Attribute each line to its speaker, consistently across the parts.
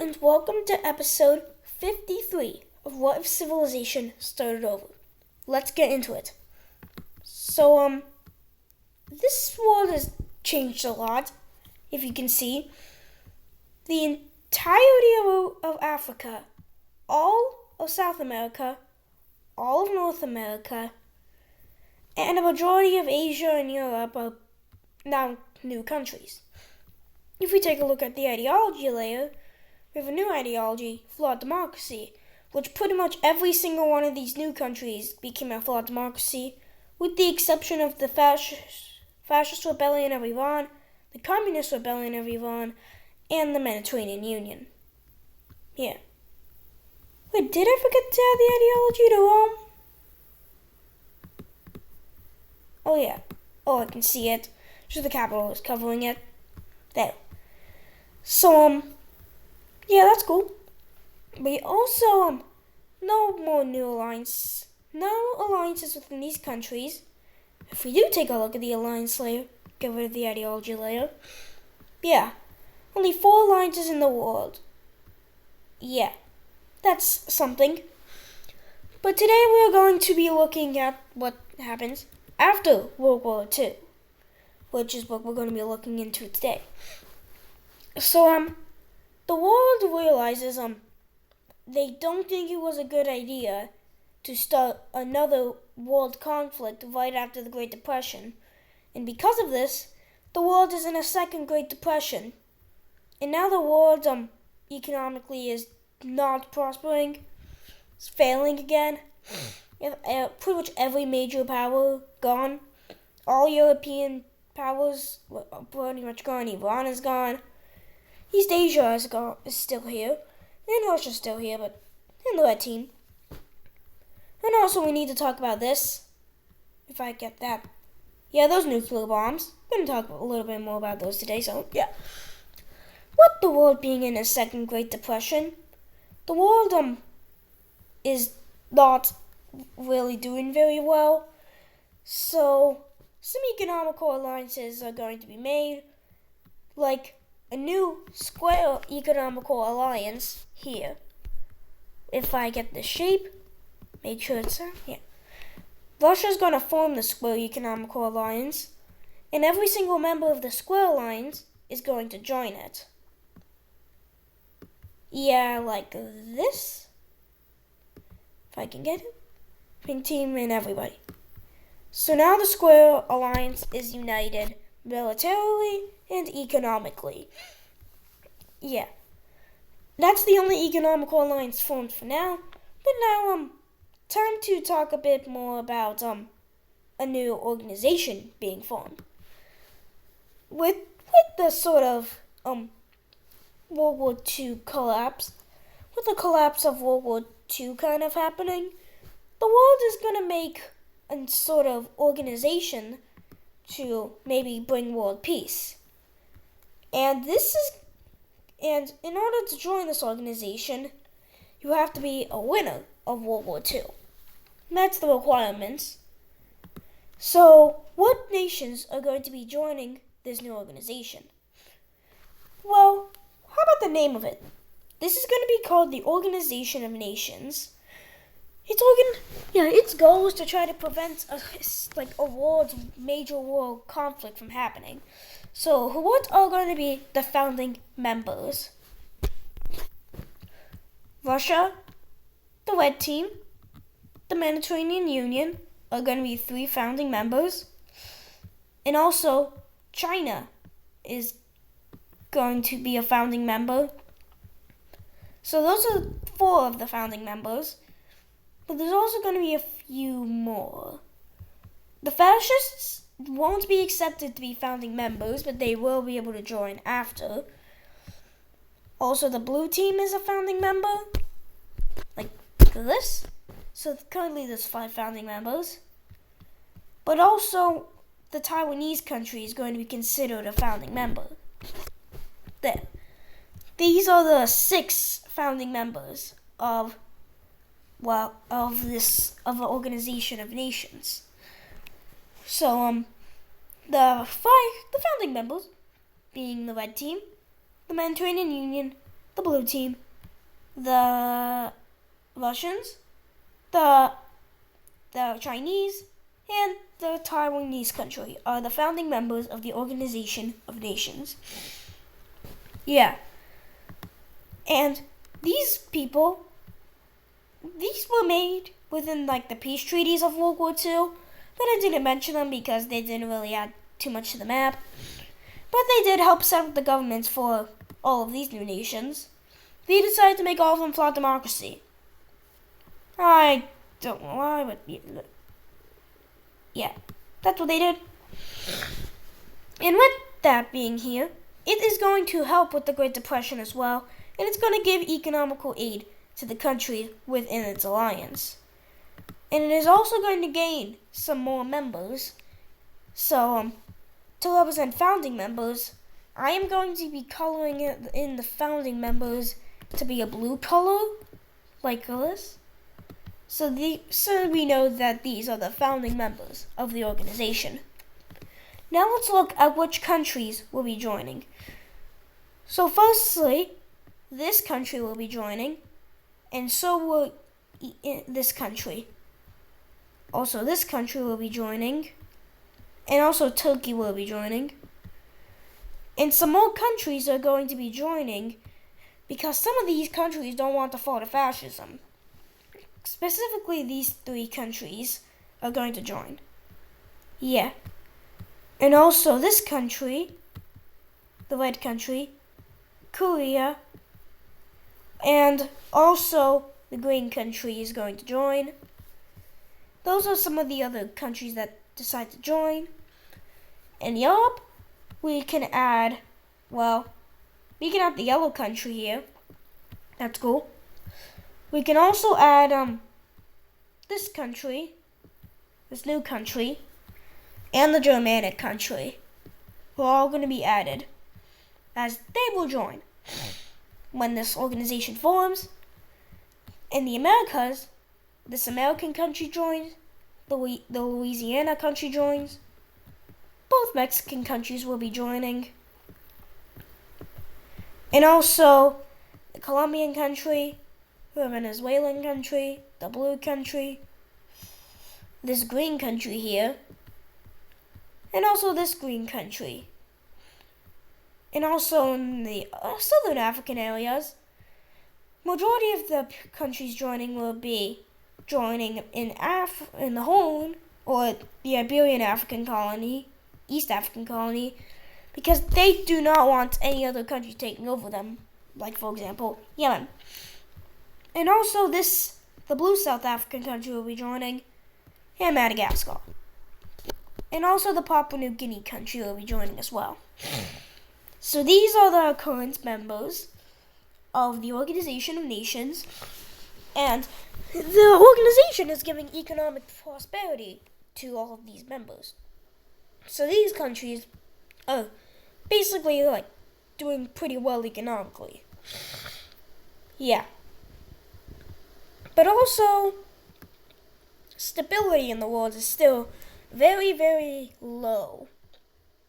Speaker 1: and welcome to episode 53 of What If Civilization Started Over. Let's get into it. So, this world has changed a lot, if you can see. The entirety of Africa, all of South America, all of North America, and a majority of Asia and Europe are now new countries. If we take a look at the ideology layer, we have a new ideology, flawed democracy, which pretty much every single one of these new countries became a flawed democracy, with the exception of the fascist rebellion of Iran, the communist rebellion of Iran, and the Mediterranean Union. Yeah. Wait, did I forget to add the ideology to Rome? Oh yeah. Oh, I can see it. Just the capital is covering it. There. So, yeah, that's cool. But also, no more new alliances. No alliances within these countries. If we do take a look at the alliance layer, get rid of the ideology layer. Yeah, only 4 alliances in the world. Yeah, that's something. But today we're going to be looking at what happens after World War II, which is what we're going to be looking into today. So, the world realizes, they don't think it was a good idea to start another world conflict right after the Great Depression. And because of this, the world is in a second Great Depression. And now the world, economically is not prospering. It's failing again. Pretty much every major power gone. All European powers are pretty much gone. Iran is gone. East Asia is still here. And Russia's still here, but in the red team. And also we need to talk about this. If I get that. Yeah, those nuclear bombs. I'm going to talk a little bit more about those today, so yeah. With the world being in a second Great Depression, the world is not really doing very well. So some economical alliances are going to be made, like a new square economical alliance here. If I get the shape, make sure it's yeah. Russia's going to form the square economical alliance, and every single member of the square alliance is going to join it. Yeah, like this. If I can get it. Pink team and everybody. So now the square alliance is united militarily and economically. Yeah. That's the only economical alliance formed for now. But now, time to talk a bit more about, a new organization being formed. With the sort of, World War II collapse, with the collapse of World War II kind of happening, the world is going to make a sort of organization to maybe bring world peace. And in order to join this organization, you have to be a winner of World War II. That's the requirements. So, what nations are going to be joining this new organization? Well, how about the name of it? This is going to be called the Organization of Nations. Its goal is to try to prevent a major world conflict from happening. So, what are going to be the founding members? Russia, the Red Team, the Mediterranean Union are going to be 3 founding members. And also, China is going to be a founding member. So those are 4 of the founding members. But there's also going to be a few more. The fascists won't be accepted to be founding members, but they will be able to join after. Also, the blue team is a founding member. Like this. So currently there's 5 founding members. But also, the Taiwanese country is going to be considered a founding member. There. These are the 6 founding members of an Organization of Nations. So, the founding members being the Red Team, the Mediterranean Union, the blue team, the Russians, the Chinese, and the Taiwanese country are the founding members of the Organization of Nations. Yeah. And these were made within like the peace treaties of World War II, but I didn't mention them because they didn't really add too much to the map. But they did help set up the governments for all of these new nations. They decided to make all of them flawed democracy. I don't know why, but yeah, that's what they did. And with that being here, it is going to help with the Great Depression as well, and it's going to give economical aid to the country within its alliance. And it is also going to gain some more members. So, to represent founding members, I am going to be coloring it in the founding members to be a blue color, like this. So we know that these are the founding members of the organization. Now let's look at which countries will be joining. So firstly, this country will be joining, and so will this country. Also, this country will be joining, and also Turkey will be joining. And some more countries are going to be joining because some of these countries don't want to fall to fascism. Specifically, these 3 countries are going to join. Yeah. And also this country, the red country, Korea, and also the green country is going to join. Those are some of the other countries that decide to join. In Europe, we can add the yellow country here. That's cool. We can also add this country, this new country, and the Germanic country. Who are all going to be added, as they will join when this organization forms. In the Americas, this American country joins, the Louisiana country joins, both Mexican countries will be joining, and also the Colombian country, the Venezuelan country, the blue country, this green country here, and also this green country. And also in the southern African areas, majority of the countries joining will be joining in the Horn, or the Iberian African colony, East African colony, because they do not want any other country taking over them, like for example, Yemen. And also the blue South African country will be joining, and Madagascar. And also the Papua New Guinea country will be joining as well. So these are the current members of the Organization of Nations, and the organization is giving economic prosperity to all of these members. So these countries are basically like doing pretty well economically. Yeah. But also, stability in the world is still very, very low.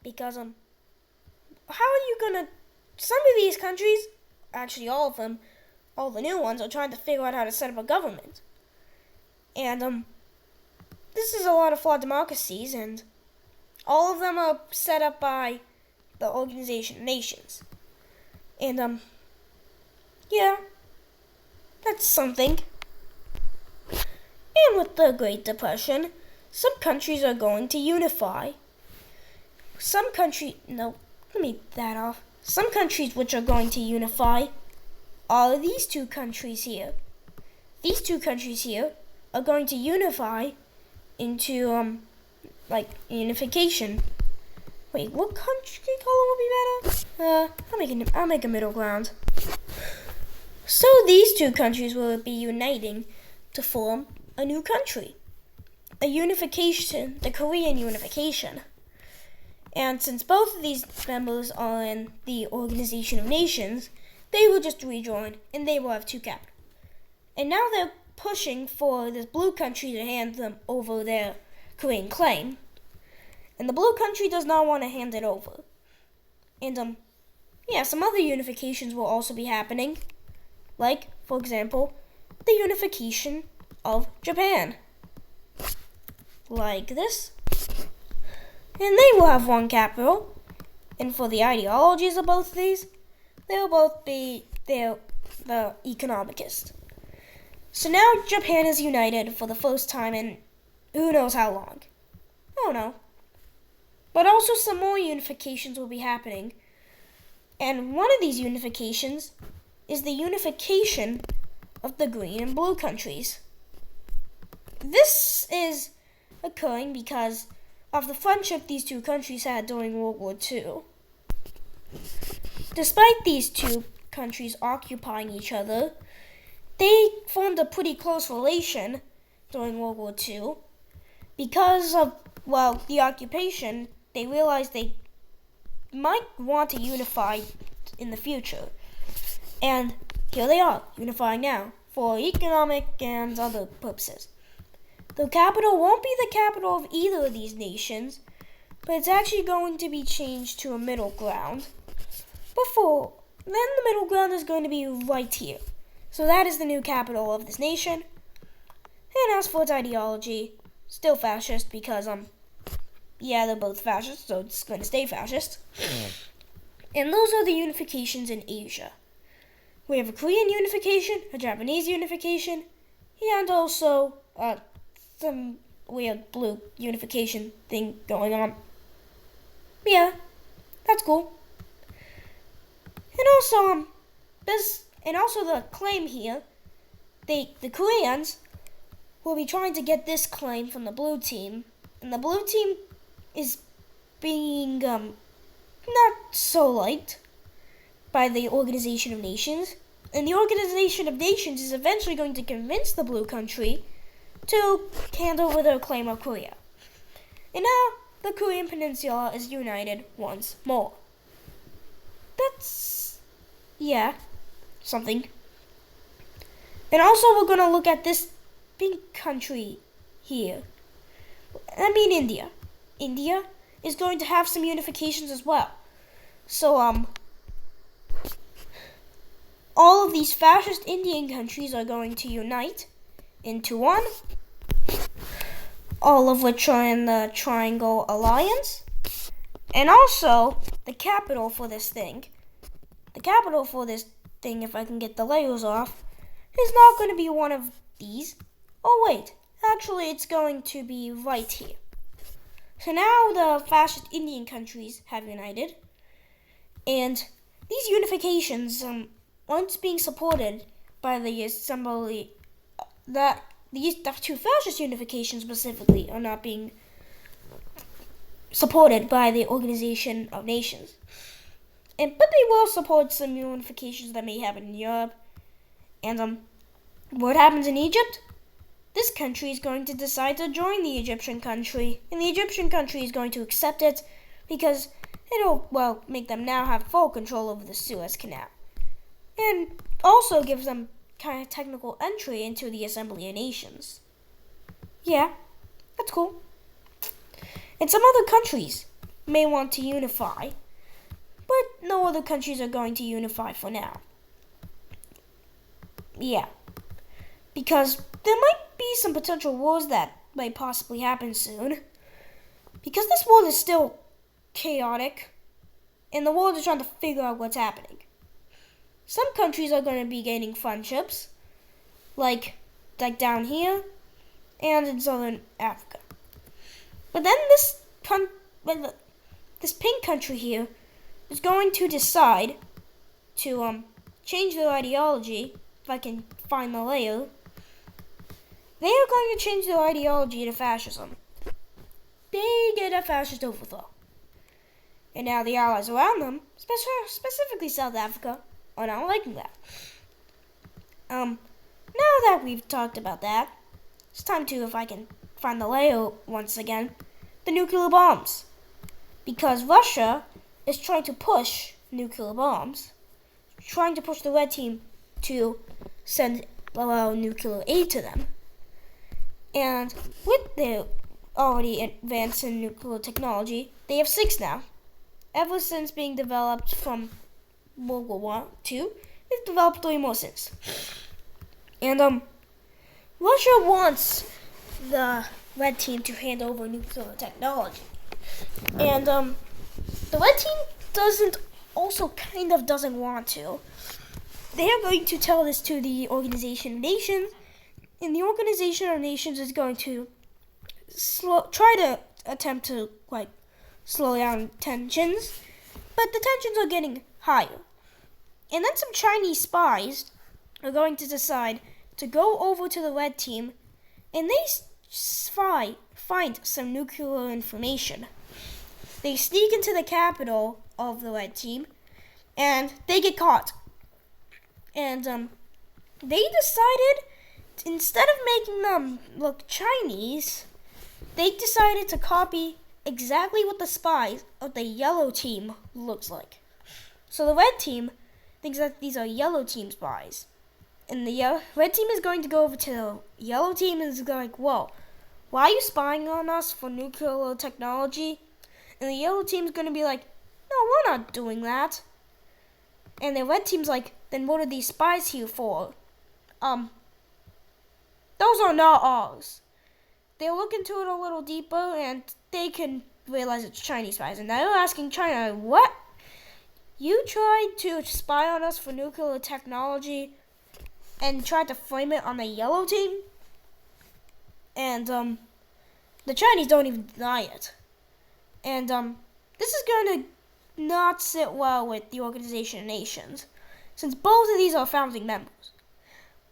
Speaker 1: Because, how are you gonna, some of these countries, actually all of them, all the new ones, are trying to figure out how to set up a government. And, this is a lot of flawed democracies, and all of them are set up by the Organization of Nations. And, yeah, that's something. And with the Great Depression, some countries are going to unify. Some countries which are going to unify are these 2 countries here. These 2 countries here are going to unify into, unification. Wait, what country color would be better? I'll make a middle ground. So these 2 countries will be uniting to form a new country. A unification, the Korean unification. And since both of these members are in the Organization of Nations, they will just rejoin and they will have 2 capitals. And now they're pushing for this blue country to hand them over their Korean claim. And the blue country does not want to hand it over. And Yeah, some other unifications will also be happening. Like, for example, the unification of Japan. Like this. And they will have one capital. And for the ideologies of both of these, they will both be the economicist. So now Japan is united for the first time in who knows how long. I don't know. But also some more unifications will be happening. And one of these unifications is the unification of the green and blue countries. This is occurring because of the friendship these two countries had during World War II. Despite these two countries occupying each other, they formed a pretty close relation during World War II. Because of, the occupation, they realized they might want to unify in the future. And here they are, unifying now, for economic and other purposes. The capital won't be the capital of either of these nations, but it's actually going to be changed to a middle ground. Then the middle ground is going to be right here. So that is the new capital of this nation. And as for its ideology, still fascist because, they're both fascist, so it's going to stay fascist. And those are the unifications in Asia. We have a Korean unification, a Japanese unification, and also some weird blue unification thing going on. Yeah, that's cool. And also the claim here, the Koreans will be trying to get this claim from the blue team, and the blue team is being not so liked by the Organization of Nations, and the Organization of Nations is eventually going to convince the blue country to hand over their claim of Korea. And now the Korean Peninsula is united once more. That's, something. And also we're going to look at this big country here. I mean India. India is going to have some unifications as well. So, all of these fascist Indian countries are going to unite into one, all of which are in the Triangle Alliance. And also, the capital for this thing, if I can get the layers off, is not going to be one of these. Oh wait, actually it's going to be right here. So now the fascist Indian countries have united, and these unifications aren't being supported by the assembly. The two fascist unifications specifically are not being supported by the Organization of Nations. But they will support some unifications that may happen in Europe. And what happens in Egypt? This country is going to decide to join the Egyptian country, and the Egyptian country is going to accept it because it'll, make them now have full control over the Suez Canal. And also gives them kind of technical entry into the Assembly of Nations. Yeah, that's cool. And some other countries may want to unify, but no other countries are going to unify for now. Yeah, because there might be some potential wars that might possibly happen soon. Because this world is still chaotic, and the world is trying to figure out what's happening. Some countries are going to be gaining friendships, like down here and in southern Africa. But then this pink country here is going to decide to change their ideology. If I can find the layer, they are going to change their ideology to fascism. They get a fascist overthrow. And now the allies around them, specifically South Africa, are not liking that. Now that we've talked about that, it's time to, if I can find the layer once again, the nuclear bombs. Because Russia is trying to push nuclear bombs, trying to push the red team to send nuclear aid to them. And with their already advanced in nuclear technology, they have 6 now. Ever since being developed from World War II, they've developed 3 more since. And Russia wants the red team to hand over nuclear technology. And the red team doesn't want to. They are going to tell this to the Organization of Nations, and the Organization of Nations is going to try to attempt to slow down tensions, but the tensions are getting higher. And then some Chinese spies are going to decide to go over to the red team, and they find some nuclear information. They sneak into the capital of the red team, and they get caught. And they decided, instead of making them look Chinese, they decided to copy exactly what the spies of the yellow team looks like. So the red team thinks that these are yellow team spies. And the red team is going to go over to the yellow team and is like, whoa, why are you spying on us for nuclear technology? And the yellow team's going to be like, no, we're not doing that. And the red team's like, then what are these spies here for? Those are not ours. They look into it a little deeper and they can realize it's Chinese spies. And they're asking China, what? You tried to spy on us for nuclear technology and tried to frame it on the yellow team? And the Chinese don't even deny it. And this is going to not sit well with the Organization of Nations, since both of these are founding members.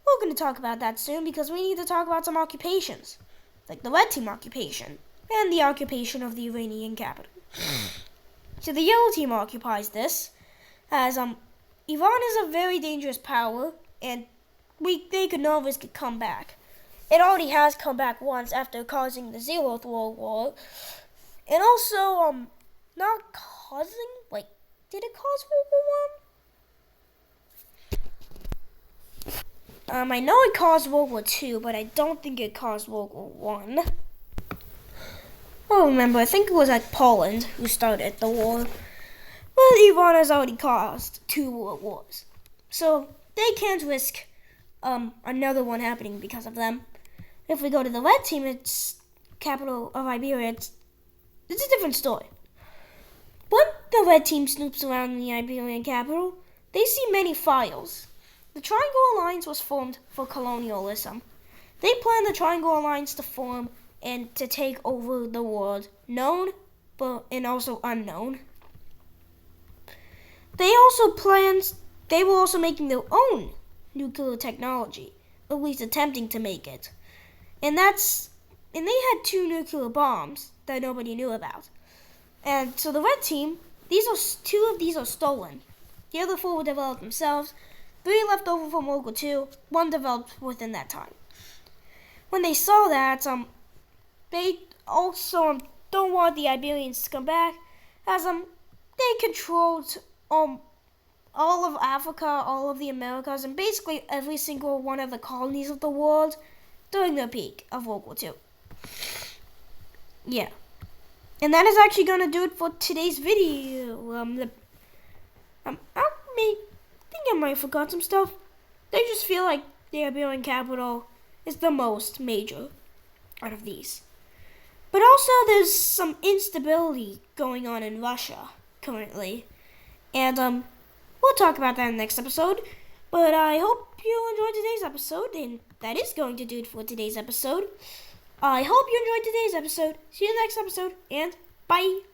Speaker 1: We're going to talk about that soon because we need to talk about some occupations, like the red team occupation and the occupation of the Iranian capital. So the yellow team occupies this, as Iran is a very dangerous power, and they could no risk it come back. It already has come back once after causing the 0th World War. And also, not causing, did it cause World War I? I know it caused World War II, but I don't think it caused World War I. Well, remember, I think it was Poland who started the war. But Iran has already caused 2 world wars. So, they can't risk another one happening because of them. If we go to the red team, its capital of Iberia, it's a different story. When the red team snoops around the Iberian capital, they see many files. The Triangle Alliance was formed for colonialism. They planned the Triangle Alliance to form and to take over the world, known and also unknown. They were also making their own nuclear technology, at least attempting to make it. And they had 2 nuclear bombs that nobody knew about. And so the red team, 2 of these are stolen. The other 4 were developed themselves, 3 left over from World War II, 1 developed within that time. When they saw that, they also don't want the Iberians to come back, as they controlled all of Africa, all of the Americas, and basically every single one of the colonies of the world during the peak of World War II. Yeah. And that is actually going to do it for today's video. I think I might have forgot some stuff. I just feel like the Iberian capital is the most major out of these. But also there's some instability going on in Russia currently. And we'll talk about that in the next episode. But I hope you enjoyed today's episode, and that is going to do it for today's episode. I hope you enjoyed today's episode. See you in the next episode, and bye!